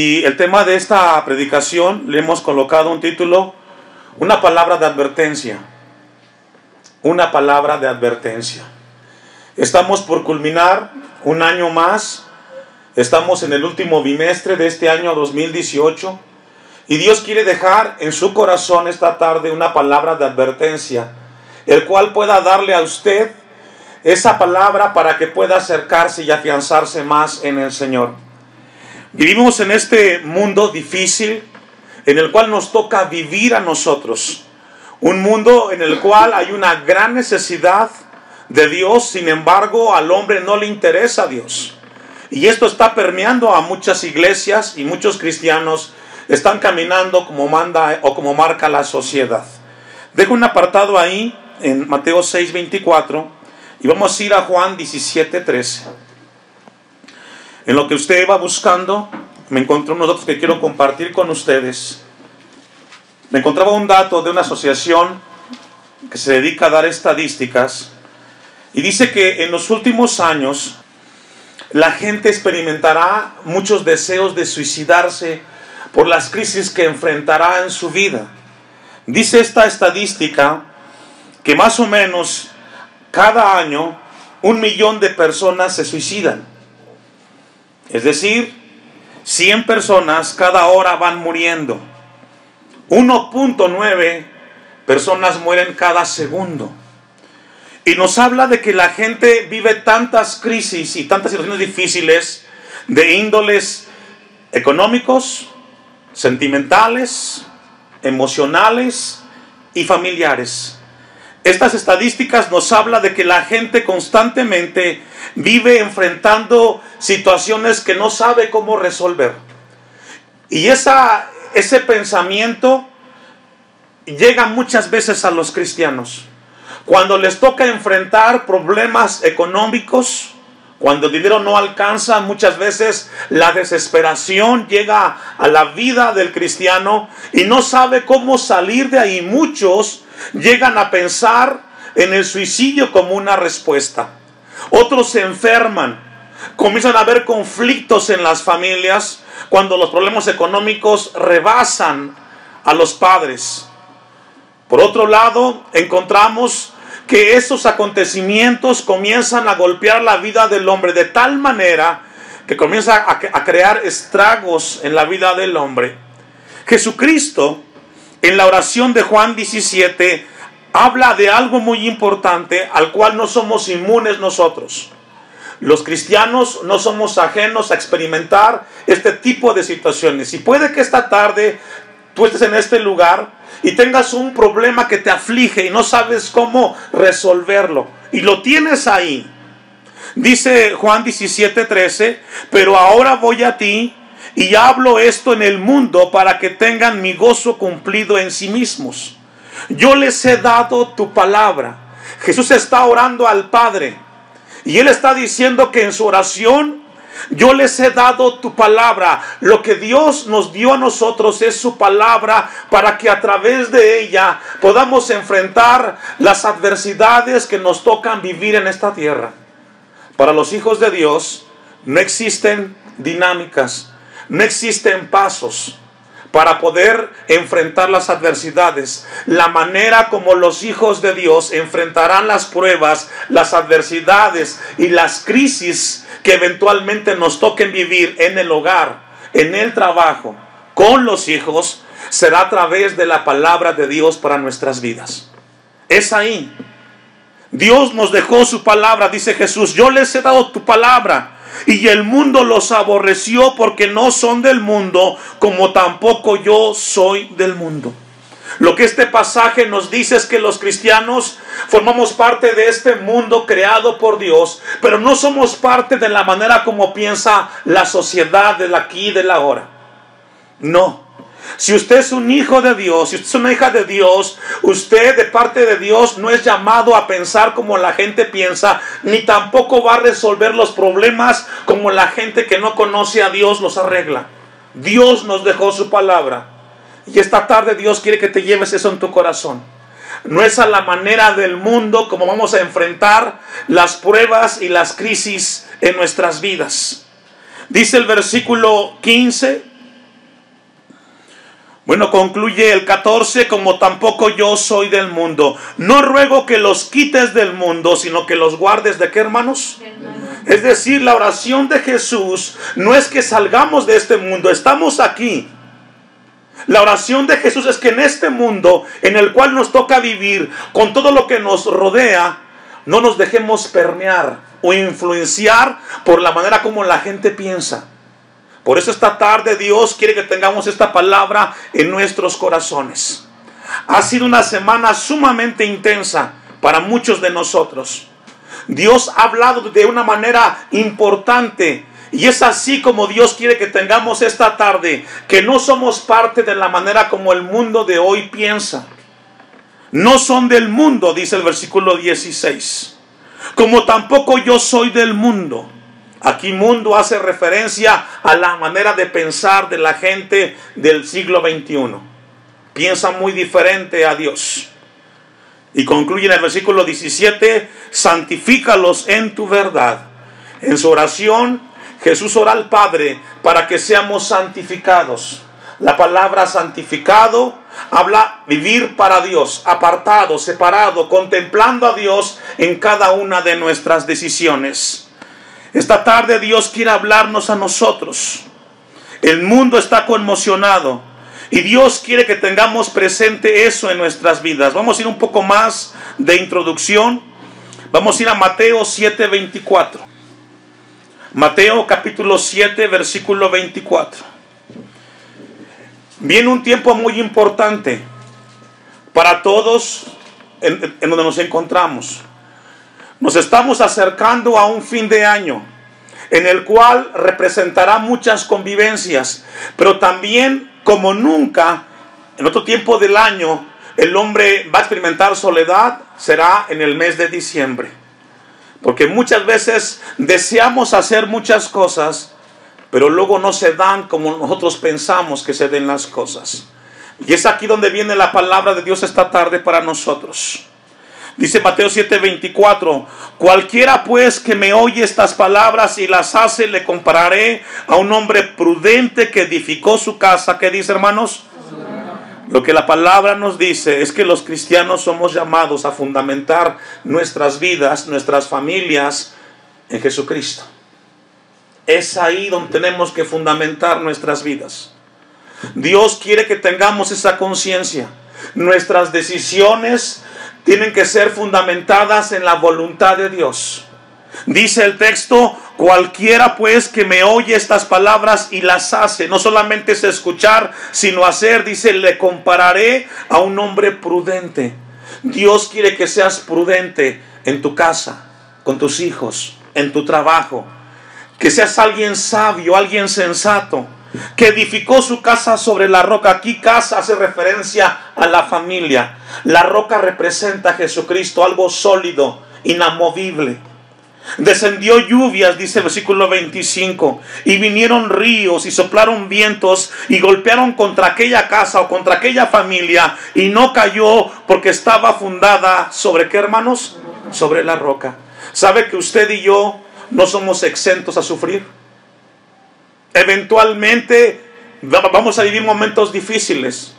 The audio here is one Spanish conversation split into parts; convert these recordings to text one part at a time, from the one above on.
Y el tema de esta predicación le hemos colocado un título, una palabra de advertencia. Una palabra de advertencia. Estamos por culminar un año más. Estamos en el último bimestre de este año 2018. Y Dios quiere dejar en su corazón esta tarde una palabra de advertencia, el cual pueda darle a usted esa palabra para que pueda acercarse y afianzarse más en el Señor. Vivimos en este mundo difícil en el cual nos toca vivir a nosotros. Un mundo en el cual hay una gran necesidad de Dios, sin embargo al hombre no le interesa a Dios. Y esto está permeando a muchas iglesias y muchos cristianos están caminando como manda o como marca la sociedad. Dejo un apartado ahí en Mateo 6:24 y vamos a ir a Juan 17:13. En lo que usted va buscando, me encontré unos datos que quiero compartir con ustedes. Me encontraba un dato de una asociación que se dedica a dar estadísticas y dice que en los últimos años la gente experimentará muchos deseos de suicidarse por las crisis que enfrentará en su vida. Dice esta estadística que más o menos cada año 1 millón de personas se suicidan. Es decir, 100 personas cada hora van muriendo. 1.9 personas mueren cada segundo. Y nos habla de que la gente vive tantas crisis y tantas situaciones difíciles de índoles económicos, sentimentales, emocionales y familiares. Estas estadísticas nos hablan de que la gente constantemente vive enfrentando situaciones que no sabe cómo resolver. Y ese pensamiento llega muchas veces a los cristianos. Cuando les toca enfrentar problemas económicos, cuando el dinero no alcanza, muchas veces la desesperación llega a la vida del cristiano y no sabe cómo salir de ahí. Muchos llegan a pensar en el suicidio como una respuesta. Otros se enferman. Comienzan a haber conflictos en las familias cuando los problemas económicos rebasan a los padres. Por otro lado, encontramos que esos acontecimientos comienzan a golpear la vida del hombre de tal manera que comienza a crear estragos en la vida del hombre. Jesucristo, en la oración de Juan 17, habla de algo muy importante al cual no somos inmunes nosotros. Los cristianos no somos ajenos a experimentar este tipo de situaciones. Y puede que esta tarde tú estés en este lugar y tengas un problema que te aflige y no sabes cómo resolverlo. Y lo tienes ahí. Dice Juan 17:13, pero ahora voy a ti y hablo esto en el mundo para que tengan mi gozo cumplido en sí mismos. Yo les he dado tu palabra. Jesús está orando al Padre y Él está diciendo que en su oración, yo les he dado tu palabra. Lo que Dios nos dio a nosotros es su palabra para que a través de ella podamos enfrentar las adversidades que nos tocan vivir en esta tierra. Para los hijos de Dios no existen dinámicas, no existen pasos para poder enfrentar las adversidades. La manera como los hijos de Dios enfrentarán las pruebas, las adversidades y las crisis que eventualmente nos toquen vivir en el hogar, en el trabajo, con los hijos, será a través de la palabra de Dios para nuestras vidas. Es ahí. Dios nos dejó su palabra, dice Jesús, yo les he dado tu palabra. Y el mundo los aborreció porque no son del mundo, como tampoco yo soy del mundo. Lo que este pasaje nos dice es que los cristianos formamos parte de este mundo creado por Dios, pero no somos parte de la manera como piensa la sociedad del aquí y del ahora. No. Si usted es un hijo de Dios, si usted es una hija de Dios, usted de parte de Dios no es llamado a pensar como la gente piensa, ni tampoco va a resolver los problemas como la gente que no conoce a Dios los arregla. Dios nos dejó su palabra. Y esta tarde Dios quiere que te lleves eso en tu corazón. No es a la manera del mundo como vamos a enfrentar las pruebas y las crisis en nuestras vidas. Dice el versículo 15 Bueno, concluye el 14, como tampoco yo soy del mundo. No ruego que los quites del mundo, sino que los guardes ¿de qué, hermanos? Es decir, la oración de Jesús no es que salgamos de este mundo, estamos aquí. La oración de Jesús es que en este mundo en el cual nos toca vivir, con todo lo que nos rodea, no nos dejemos permear o influenciar por la manera como la gente piensa. Por eso esta tarde Dios quiere que tengamos esta palabra en nuestros corazones. Ha sido una semana sumamente intensa para muchos de nosotros. Dios ha hablado de una manera importante. Y es así como Dios quiere que tengamos esta tarde, que no somos parte de la manera como el mundo de hoy piensa. No son del mundo, dice el versículo 16. Como tampoco yo soy del mundo. Aquí mundo hace referencia a la manera de pensar de la gente del siglo XXI. Piensa muy diferente a Dios. Y concluye en el versículo 17, santifícalos en tu verdad. En su oración, Jesús ora al Padre para que seamos santificados. La palabra santificado habla vivir para Dios, apartado, separado, contemplando a Dios en cada una de nuestras decisiones. Esta tarde Dios quiere hablarnos a nosotros. El mundo está conmocionado y Dios quiere que tengamos presente eso en nuestras vidas. Vamos a ir un poco más de introducción. Vamos a ir a Mateo 7:24. Mateo capítulo 7, versículo 24. Viene un tiempo muy importante para todos en donde nos encontramos. Nos estamos acercando a un fin de año en el cual representará muchas convivencias, pero también, como nunca, en otro tiempo del año, el hombre va a experimentar soledad, será en el mes de diciembre. Porque muchas veces deseamos hacer muchas cosas, pero luego no se dan como nosotros pensamos que se den las cosas. Y es aquí donde viene la palabra de Dios esta tarde para nosotros. Dice Mateo 7:24, cualquiera pues que me oye estas palabras y las hace, le compararé a un hombre prudente que edificó su casa. ¿Qué dice, hermanos? Lo que la palabra nos dice es que los cristianos somos llamados a fundamentar nuestras vidas, nuestras familias en Jesucristo. Es ahí donde tenemos que fundamentar nuestras vidas. Dios quiere que tengamos esa conciencia. Nuestras decisiones tienen que ser fundamentadas en la voluntad de Dios. Dice el texto, cualquiera pues que me oye estas palabras y las hace, no solamente es escuchar, sino hacer, dice, le compararé a un hombre prudente. Dios quiere que seas prudente en tu casa, con tus hijos, en tu trabajo, que seas alguien sabio, alguien sensato, que edificó su casa sobre la roca. Aquí casa hace referencia a la familia. La roca representa a Jesucristo, algo sólido, inamovible. Descendió lluvias, dice el versículo 25, y vinieron ríos y soplaron vientos y golpearon contra aquella casa o contra aquella familia, y no cayó porque estaba fundada ¿sobre qué, hermanos? Sobre la roca. ¿Sabe que usted y yo no somos exentos a sufrir? Eventualmente vamos a vivir momentos difíciles.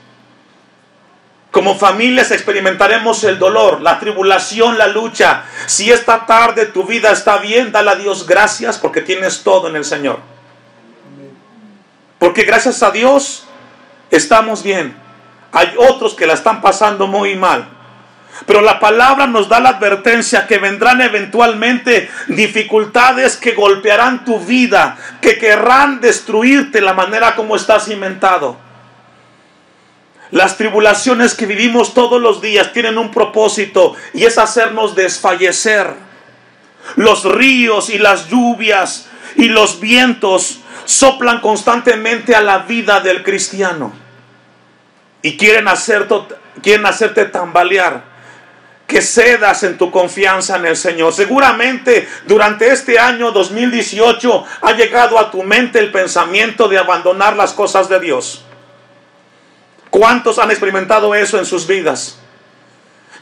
Como familias experimentaremos el dolor, la tribulación, la lucha. Si esta tarde tu vida está bien, dale a Dios gracias porque tienes todo en el Señor. Porque gracias a Dios estamos bien. Hay otros que la están pasando muy mal. Pero la palabra nos da la advertencia que vendrán eventualmente dificultades que golpearán tu vida, que querrán destruirte la manera como estás cimentado. Las tribulaciones que vivimos todos los días tienen un propósito y es hacernos desfallecer. Los ríos y las lluvias y los vientos soplan constantemente a la vida del cristiano y quieren hacerte tambalear, que cedas en tu confianza en el Señor. Seguramente durante este año 2018 ha llegado a tu mente el pensamiento de abandonar las cosas de Dios. ¿Cuántos han experimentado eso en sus vidas?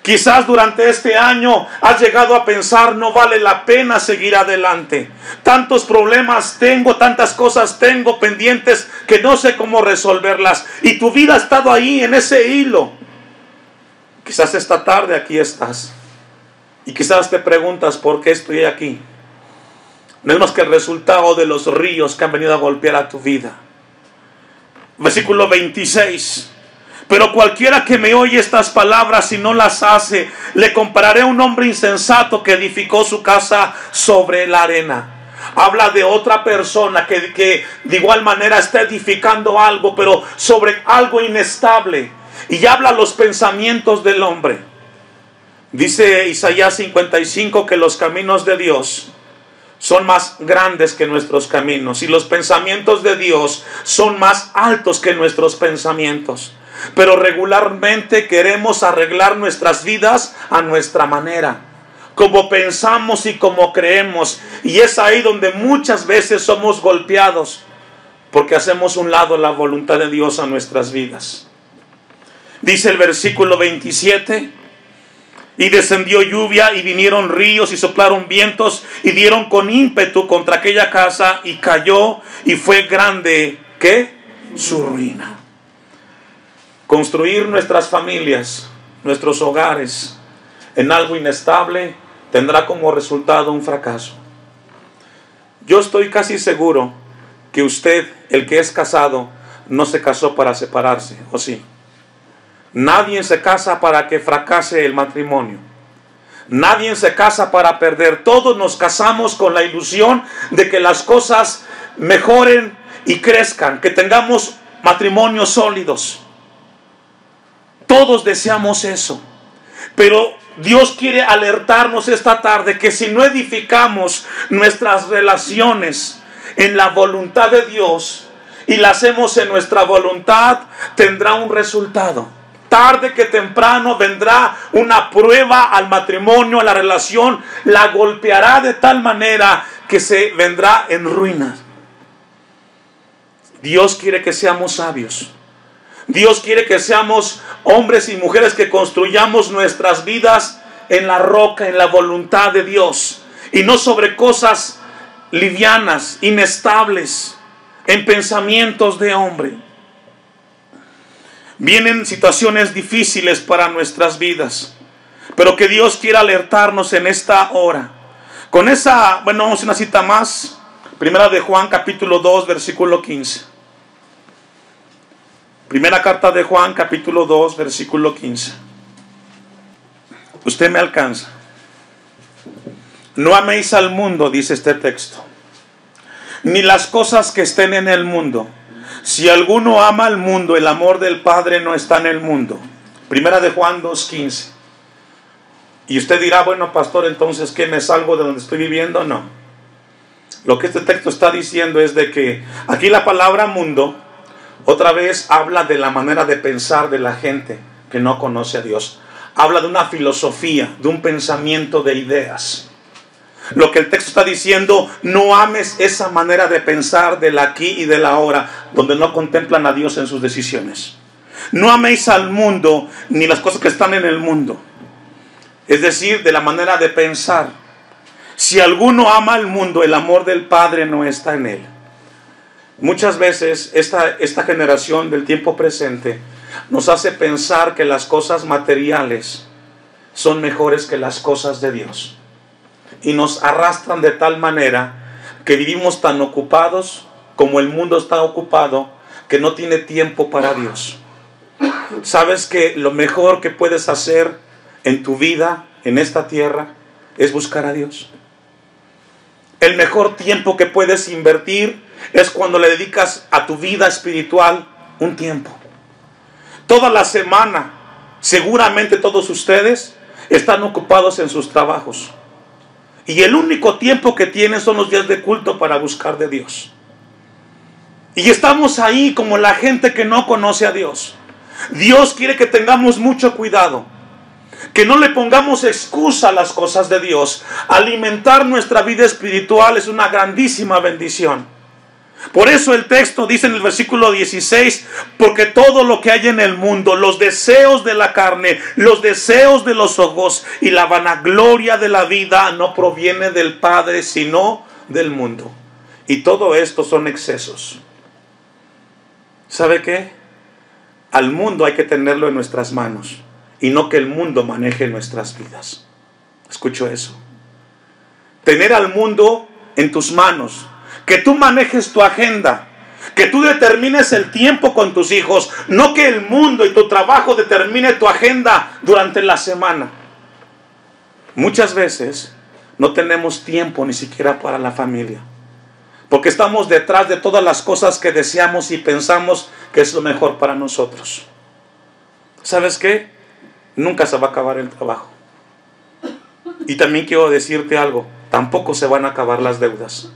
Quizás durante este año has llegado a pensar, no vale la pena seguir adelante. Tantos problemas tengo, tantas cosas tengo pendientes que no sé cómo resolverlas. Y tu vida ha estado ahí en ese hilo. Quizás esta tarde aquí estás. Y quizás te preguntas, ¿por qué estoy aquí? No es más que el resultado de los ríos que han venido a golpear a tu vida. Versículo 26. Pero cualquiera que me oye estas palabras y no las hace, le compararé a un hombre insensato que edificó su casa sobre la arena. Habla de otra persona que de igual manera está edificando algo, pero sobre algo inestable. Y habla los pensamientos del hombre. Dice Isaías 55 que los caminos de Dios son más grandes que nuestros caminos. Y los pensamientos de Dios son más altos que nuestros pensamientos. Pero regularmente queremos arreglar nuestras vidas a nuestra manera, como pensamos y como creemos. Y es ahí donde muchas veces somos golpeados, porque hacemos un lado la voluntad de Dios a nuestras vidas. Dice el versículo 27, y descendió lluvia y vinieron ríos y soplaron vientos y dieron con ímpetu contra aquella casa y cayó y fue grande, ¿qué? Su ruina. Construir nuestras familias, nuestros hogares en algo inestable tendrá como resultado un fracaso. Yo estoy casi seguro que usted, el que es casado, no se casó para separarse, ¿o sí? Nadie se casa para que fracase el matrimonio. Nadie se casa para perder. Todos nos casamos con la ilusión de que las cosas mejoren y crezcan, que tengamos matrimonios sólidos. Todos deseamos eso, pero Dios quiere alertarnos esta tarde que si no edificamos nuestras relaciones en la voluntad de Dios y la hacemos en nuestra voluntad, tendrá un resultado. Tarde que temprano vendrá una prueba al matrimonio, a la relación, la golpeará de tal manera que se vendrá en ruinas. Dios quiere que seamos sabios. Dios quiere que seamos hombres y mujeres que construyamos nuestras vidas en la roca, en la voluntad de Dios, y no sobre cosas livianas, inestables, en pensamientos de hombre. Vienen situaciones difíciles para nuestras vidas, pero que Dios quiera alertarnos en esta hora. Con esa, vamos a una cita más, Primera de Juan capítulo 2 versículo 15. Primera carta de Juan, capítulo 2, versículo 15. Usted me alcanza. No améis al mundo, dice este texto, ni las cosas que estén en el mundo. Si alguno ama al mundo, el amor del Padre no está en el mundo. Primera de Juan 2:15. Y usted dirá, bueno, pastor, entonces, ¿qué, me salgo de donde estoy viviendo? No. Lo que este texto está diciendo es de que aquí la palabra mundo otra vez habla de la manera de pensar de la gente que no conoce a Dios. Habla de una filosofía, de un pensamiento de ideas. Lo que el texto está diciendo, no ames esa manera de pensar del aquí y del ahora, donde no contemplan a Dios en sus decisiones. No améis al mundo, ni las cosas que están en el mundo. Es decir, de la manera de pensar. Si alguno ama al mundo, el amor del Padre no está en él. Muchas veces esta generación del tiempo presente nos hace pensar que las cosas materiales son mejores que las cosas de Dios. Y nos arrastran de tal manera que vivimos tan ocupados como el mundo está ocupado, que no tiene tiempo para Dios. ¿Sabes que lo mejor que puedes hacer en tu vida, en esta tierra, es buscar a Dios? El mejor tiempo que puedes invertir es cuando le dedicas a tu vida espiritual un tiempo. Toda la semana, seguramente todos ustedes están ocupados en sus trabajos. Y el único tiempo que tienen son los días de culto para buscar de Dios. Y estamos ahí como la gente que no conoce a Dios. Dios quiere que tengamos mucho cuidado, que no le pongamos excusa a las cosas de Dios. Alimentar nuestra vida espiritual es una grandísima bendición. Por eso el texto dice en el versículo 16, porque todo lo que hay en el mundo, los deseos de la carne, los deseos de los ojos y la vanagloria de la vida no proviene del Padre, sino del mundo. Y todo esto son excesos. ¿Sabe qué? Al mundo hay que tenerlo en nuestras manos y no que el mundo maneje nuestras vidas. Escucho eso. Tener al mundo en tus manos, que tú manejes tu agenda, que tú determines el tiempo con tus hijos, no que el mundo y tu trabajo determine tu agenda durante la semana. Muchas veces no tenemos tiempo ni siquiera para la familia, porque estamos detrás de todas las cosas que deseamos y pensamos que es lo mejor para nosotros. ¿Sabes qué? Nunca se va a acabar el trabajo. Y también quiero decirte algo, tampoco se van a acabar las deudas.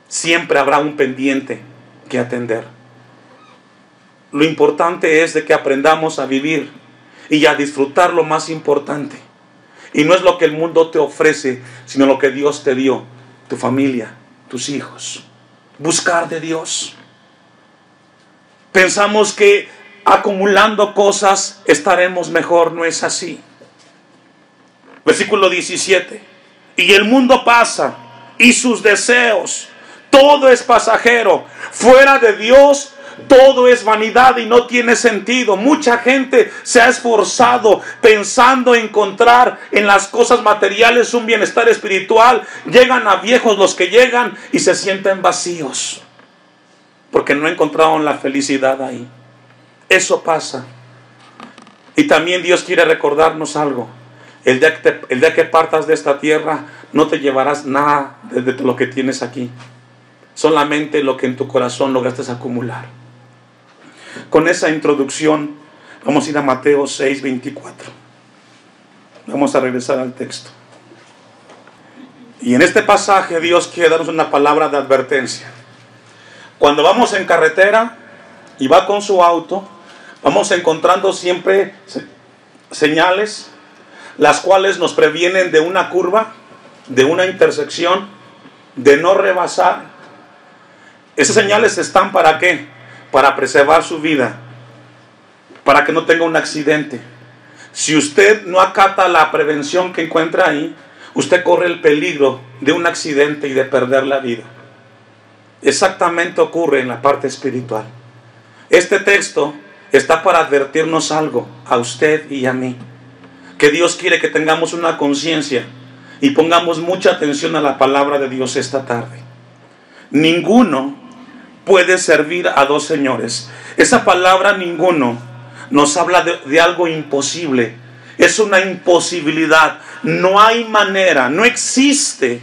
Siempre habrá un pendiente que atender. Lo importante es de que aprendamos a vivir y a disfrutar lo más importante. Y no es lo que el mundo te ofrece, sino lo que Dios te dio, tu familia, tus hijos. Buscar de Dios. Pensamos que acumulando cosas estaremos mejor, no es así. Versículo 17. Y el mundo pasa y sus deseos, todo es pasajero. Fuera de Dios todo es vanidad y no tiene sentido. Mucha gente se ha esforzado pensando encontrar en las cosas materiales un bienestar espiritual. Llegan a viejos los que llegan y se sienten vacíos porque no encontraron la felicidad ahí. Eso pasa. Y también Dios quiere recordarnos algo. El día que partas de esta tierra, no te llevarás nada de lo que tienes aquí. Solamente lo que en tu corazón lograste acumular. Con esa introducción, vamos a ir a Mateo 6:24. Vamos a regresar al texto. Y en este pasaje Dios quiere darnos una palabra de advertencia. Cuando vamos en carretera y va con su auto, vamos encontrando siempre señales, las cuales nos previenen de una curva, de una intersección, de no rebasar. Esas señales están ¿para qué? Para preservar su vida, para que no tenga un accidente. Si usted no acata la prevención que encuentra ahí, usted corre el peligro de un accidente y de perder la vida. Exactamente ocurre en la parte espiritual. Este texto está para advertirnos algo, a usted y a mí. Que Dios quiere que tengamos una conciencia y pongamos mucha atención a la palabra de Dios esta tarde. Ninguno puede servir a dos señores. Esa palabra ninguno nos habla de algo imposible. Es una imposibilidad. No hay manera, no existe.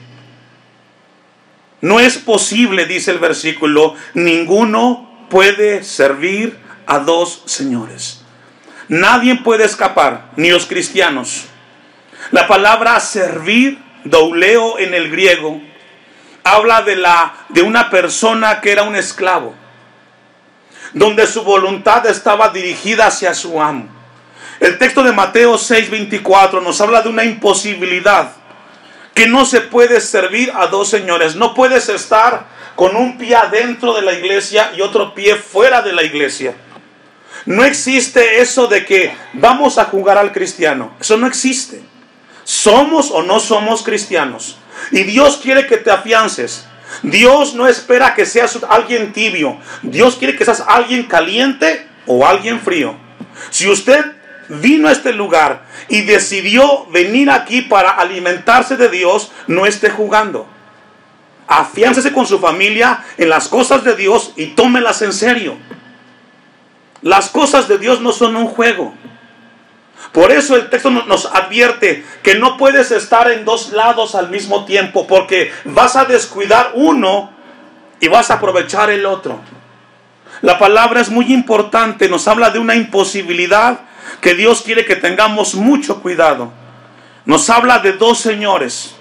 No es posible, dice el versículo, ninguno puede servir a dos señores. Nadie puede escapar, ni los cristianos. La palabra servir, douleo en el griego, habla de una persona que era un esclavo, donde su voluntad estaba dirigida hacia su amo. El texto de Mateo 6:24 nos habla de una imposibilidad, que no se puede servir a dos señores. No puedes estar con un pie adentro de la iglesia y otro pie fuera de la iglesia. No existe eso de que vamos a jugar al cristiano. Eso no existe. Somos o no somos cristianos. Y Dios quiere que te afiances. Dios no espera que seas alguien tibio. Dios quiere que seas alguien caliente o alguien frío. Si usted vino a este lugar y decidió venir aquí para alimentarse de Dios, no esté jugando. Afiáncese con su familia en las cosas de Dios y tómelas en serio. Las cosas de Dios no son un juego. Por eso el texto nos advierte que no puedes estar en dos lados al mismo tiempo, porque vas a descuidar uno y vas a aprovechar el otro. La palabra es muy importante, nos habla de una imposibilidad que Dios quiere que tengamos mucho cuidado. Nos habla de dos señores,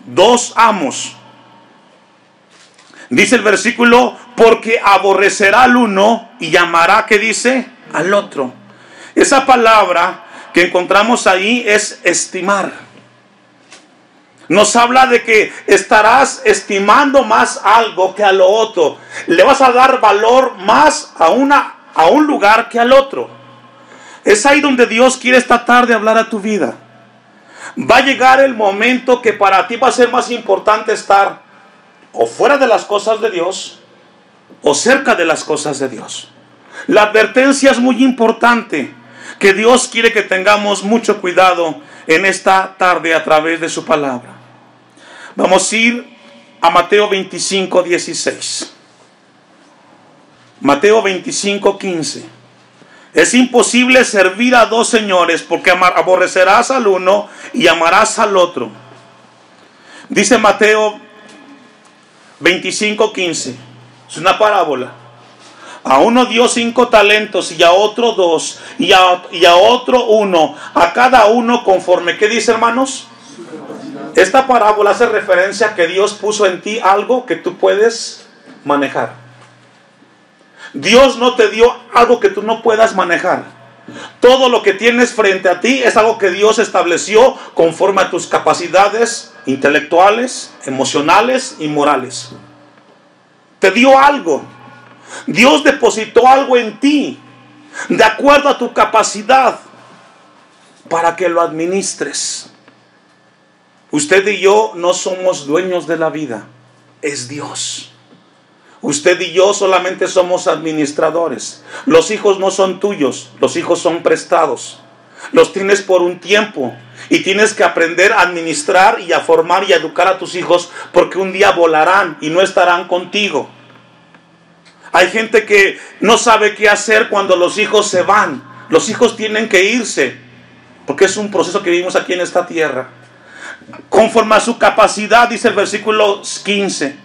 dos amos. Dice el versículo, porque aborrecerá al uno y amará, ¿qué dice? Al otro. Esa palabra que encontramos ahí es estimar. Nos habla de que estarás estimando más algo que a lo otro. Le vas a dar valor más a un lugar que al otro. Es ahí donde Dios quiere esta tarde hablar a tu vida. Va a llegar el momento que para ti va a ser más importante estar o fuera de las cosas de Dios o cerca de las cosas de Dios. La advertencia es muy importante, que Dios quiere que tengamos mucho cuidado en esta tarde a través de su palabra. Vamos a ir a Mateo 25, 16. Mateo 25, 15. Es imposible servir a dos señores, porque aborrecerás al uno y amarás al otro. Dice Mateo 25, 15. Es una parábola. A uno dio 5 talentos y a otro 2 y a otro 1. A cada uno conforme. ¿Qué dice, hermanos? Esta parábola hace referencia a que Dios puso en ti algo que tú puedes manejar. Dios no te dio algo que tú no puedas manejar. Todo lo que tienes frente a ti es algo que Dios estableció conforme a tus capacidades intelectuales, emocionales y morales. Te dio algo. Dios depositó algo en ti, de acuerdo a tu capacidad, para que lo administres. Usted y yo no somos dueños de la vida, es Dios. Usted y yo solamente somos administradores. Los hijos no son tuyos, los hijos son prestados. Los tienes por un tiempo y tienes que aprender a administrar y a formar y a educar a tus hijos, porque un día volarán y no estarán contigo. Hay gente que no sabe qué hacer cuando los hijos se van. Los hijos tienen que irse, porque es un proceso que vivimos aquí en esta tierra. Conforme a su capacidad, dice el versículo 15.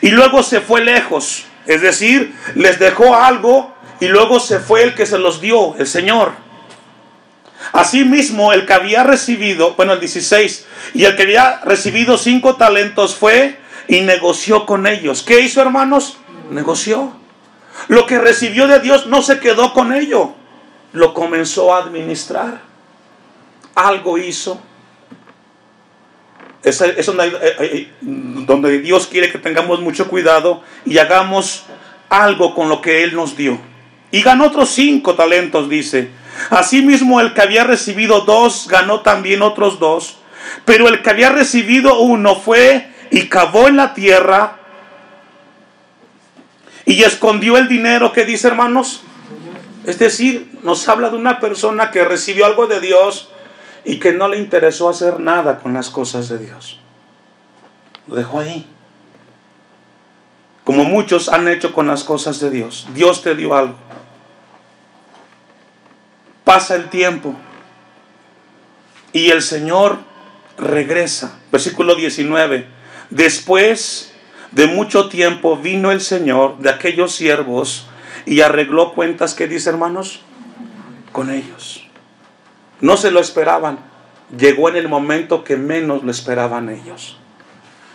Y luego se fue lejos. Es decir, les dejó algo y luego se fue el que se los dio, el Señor. Asimismo, el que había recibido, el 16, y el que había recibido 5 talentos fue y negoció con ellos. ¿Qué hizo, hermanos? Negoció. Lo que recibió de Dios no se quedó con ello, lo comenzó a administrar. Algo hizo. Es donde Dios quiere que tengamos mucho cuidado y hagamos algo con lo que Él nos dio. Y ganó otros 5 talentos, dice. Asimismo, el que había recibido 2 ganó también otros 2. Pero el que había recibido 1 fue y cavó en la tierra y escondió el dinero. ¿Qué dice, hermanos? Es decir, nos habla de una persona que recibió algo de Dios y que no le interesó hacer nada con las cosas de Dios. Lo dejó ahí. Como muchos han hecho con las cosas de Dios. Dios te dio algo. Pasa el tiempo y el Señor regresa. Versículo 19. Después de mucho tiempo vino el Señor de aquellos siervos y arregló cuentas. ¿Qué dice, hermanos? Con ellos. No se lo esperaban. Llegó en el momento que menos lo esperaban ellos.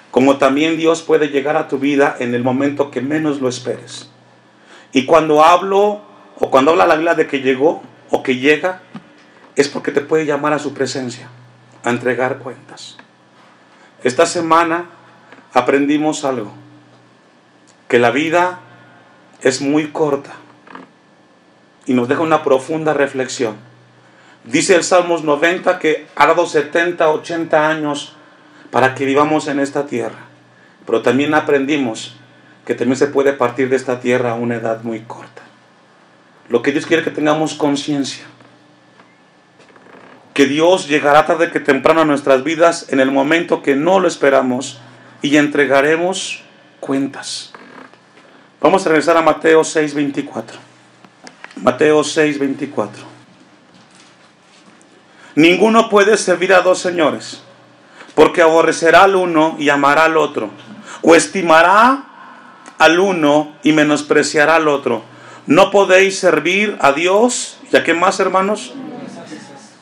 Como también Dios puede llegar a tu vida en el momento que menos lo esperes. Y cuando habla la Biblia de que llegó o que llega, es porque te puede llamar a su presencia, a entregar cuentas. Esta semana aprendimos algo, que la vida es muy corta y nos deja una profunda reflexión. Dice el Salmos 90 que ha dado 70, 80 años para que vivamos en esta tierra, pero también aprendimos que también se puede partir de esta tierra a una edad muy corta. Lo que Dios quiere que tengamos conciencia, que Dios llegará tarde que temprano a nuestras vidas en el momento que no lo esperamos y entregaremos cuentas. Vamos a regresar a Mateo 6:24. Mateo 6:24. Ninguno puede servir a 2 señores, porque aborrecerá al uno y amará al otro, o estimará al uno y menospreciará al otro. No podéis servir a Dios. ¿Y a qué más, hermanos?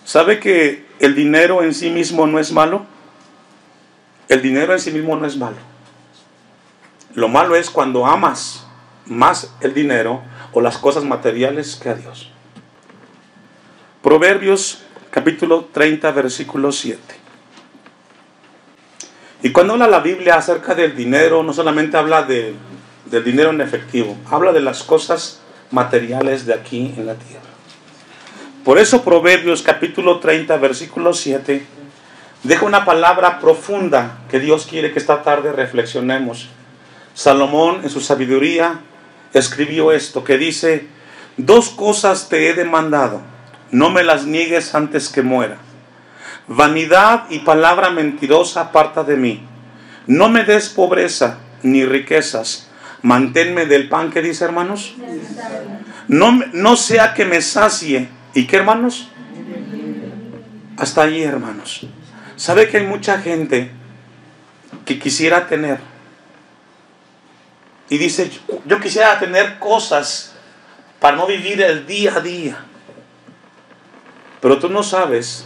¿Sabe que el dinero en sí mismo no es malo? El dinero en sí mismo no es malo. Lo malo es cuando amas más el dinero o las cosas materiales que a Dios. Proverbios capítulo 30, versículo 7. Y cuando habla la Biblia acerca del dinero, no solamente habla del dinero en efectivo, habla de las cosas materiales de aquí en la tierra. Por eso Proverbios capítulo 30, versículo 7, deja una palabra profunda que Dios quiere que esta tarde reflexionemos. Salomón en su sabiduría escribió esto, que dice: 2 cosas te he demandado, no me las niegues antes que muera. Vanidad y palabra mentirosa aparta de mí. No me des pobreza ni riquezas. Manténme del pan, que dice, hermanos, no sea que me sacie. ¿Y qué, hermanos? Hasta allí, hermanos. ¿Sabe que hay mucha gente que quisiera tener? Y dice: yo quisiera tener cosas para no vivir el día a día. Pero tú no sabes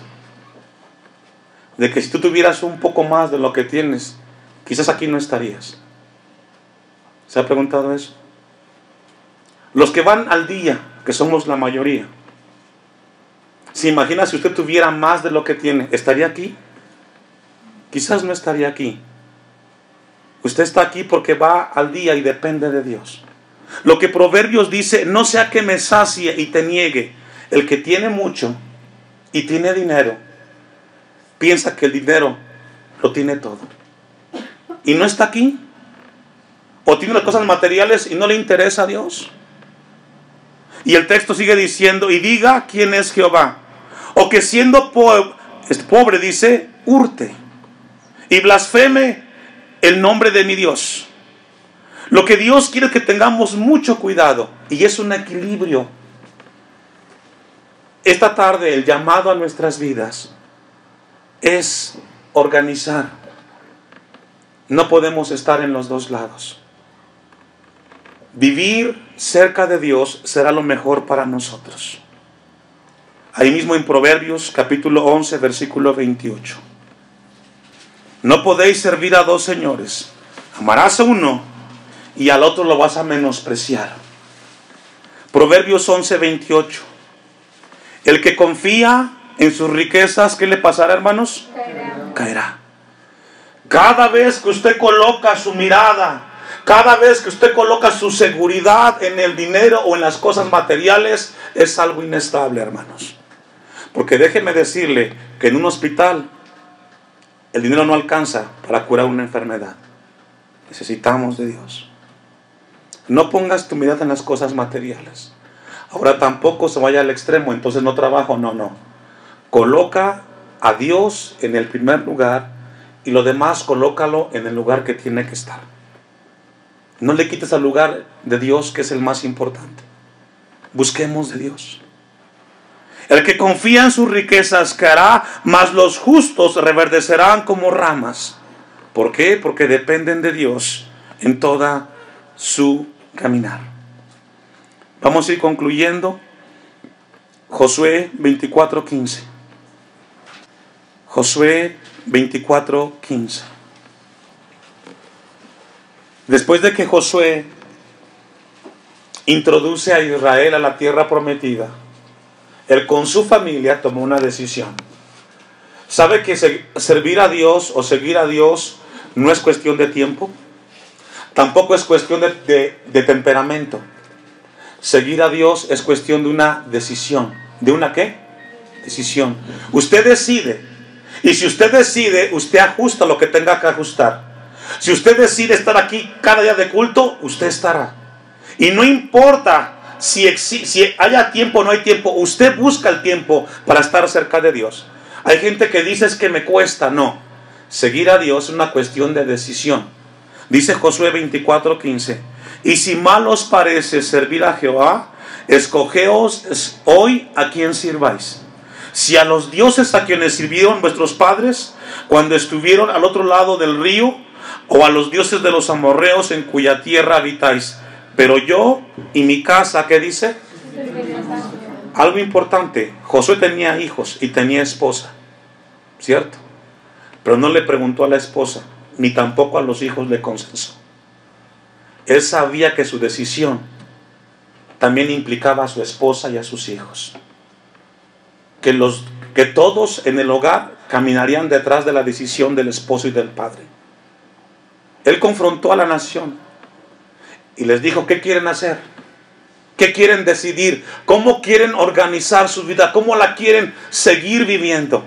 de que si tú tuvieras un poco más de lo que tienes, quizás aquí no estarías. ¿Se ha preguntado eso? Los que van al día, que somos la mayoría, ¿se imagina si usted tuviera más de lo que tiene? ¿Estaría aquí? Quizás no estaría aquí. Usted está aquí porque va al día y depende de Dios. Lo que Proverbios dice: no sea que me sacie y te niegue. El que tiene mucho y tiene dinero, piensa que el dinero lo tiene todo. Y no está aquí. O tiene las cosas materiales y no le interesa a Dios. Y el texto sigue diciendo: y diga quién es Jehová. O que siendo pobre, dice, hurte y blasfeme el nombre de mi Dios. Lo que Dios quiere es que tengamos mucho cuidado, y es un equilibrio. Esta tarde el llamado a nuestras vidas es organizar. No podemos estar en los dos lados. Vivir cerca de Dios será lo mejor para nosotros. Ahí mismo en Proverbios capítulo 11, versículo 28. No podéis servir a 2 señores. Amarás a uno y al otro lo vas a menospreciar. Proverbios 11, 28. El que confía en sus riquezas, ¿qué le pasará, hermanos? Caerá. Cada vez que usted coloca su mirada, cada vez que usted coloca su seguridad en el dinero o en las cosas materiales, es algo inestable, hermanos. Porque déjeme decirle que en un hospital el dinero no alcanza para curar una enfermedad. Necesitamos de Dios. No pongas tu mirada en las cosas materiales. Ahora tampoco se vaya al extremo, entonces no trabajo. No. Coloca a Dios en el primer lugar y lo demás colócalo en el lugar que tiene que estar. No le quites al lugar de Dios, que es el más importante. Busquemos de Dios. El que confía en sus riquezas caerá, mas los justos reverdecerán como ramas. ¿Por qué? Porque dependen de Dios en toda su caminar. Vamos a ir concluyendo. Josué 24:15. Josué 24:15. Después de que Josué introduce a Israel a la tierra prometida, él con su familia tomó una decisión. ¿Sabe que servir a Dios o seguir a Dios no es cuestión de tiempo? Tampoco es cuestión de temperamento. Seguir a Dios es cuestión de una decisión. ¿De una qué? Decisión. Usted decide. Y si usted decide, usted ajusta lo que tenga que ajustar. Si usted decide estar aquí cada día de culto, usted estará. Y no importa si haya tiempo o no hay tiempo, usted busca el tiempo para estar cerca de Dios. Hay gente que dice: es que me cuesta. No. Seguir a Dios es una cuestión de decisión. Dice Josué 24:15. Y si mal os parece servir a Jehová, escogeos hoy a quien sirváis. Si a los dioses a quienes sirvieron vuestros padres cuando estuvieron al otro lado del río, o a los dioses de los amorreos en cuya tierra habitáis. Pero yo y mi casa, ¿qué dice? Algo importante: Josué tenía hijos y tenía esposa, ¿cierto? Pero no le preguntó a la esposa, ni tampoco a los hijos le consensó. Él sabía que su decisión también implicaba a su esposa y a sus hijos. Que todos en el hogar caminarían detrás de la decisión del esposo y del padre. Él confrontó a la nación y les dijo: ¿qué quieren hacer? ¿Qué quieren decidir? ¿Cómo quieren organizar su vida? ¿Cómo la quieren seguir viviendo?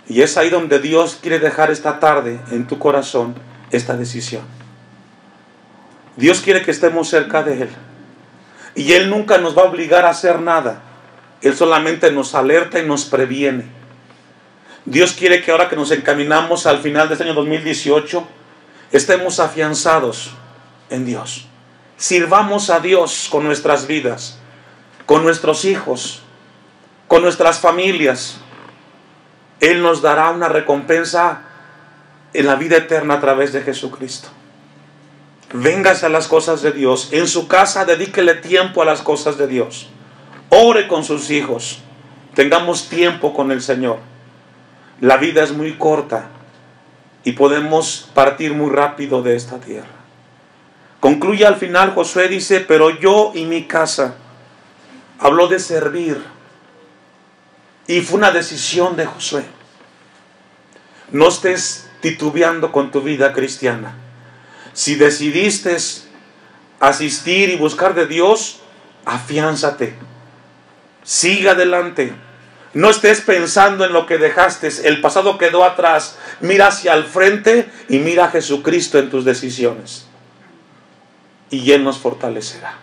Y es ahí donde Dios quiere dejar esta tarde en tu corazón esta decisión. Dios quiere que estemos cerca de Él. Y Él nunca nos va a obligar a hacer nada. Él solamente nos alerta y nos previene. Dios quiere que ahora que nos encaminamos al final de este año 2018, estemos afianzados en Dios. Sirvamos a Dios con nuestras vidas, con nuestros hijos, con nuestras familias. Él nos dará una recompensa en la vida eterna a través de Jesucristo. Véngase a las cosas de Dios. En su casa dedíquele tiempo a las cosas de Dios. Ore con sus hijos. Tengamos tiempo con el Señor. La vida es muy corta y podemos partir muy rápido de esta tierra. Concluye al final Josué, dice: pero yo y mi casa. Habló de servir. Y fue una decisión de Josué. No estés titubeando con tu vida cristiana. Si decidiste asistir y buscar de Dios, afiánzate. Siga adelante. No estés pensando en lo que dejaste. El pasado quedó atrás. Mira hacia el frente y mira a Jesucristo en tus decisiones. Y Él nos fortalecerá.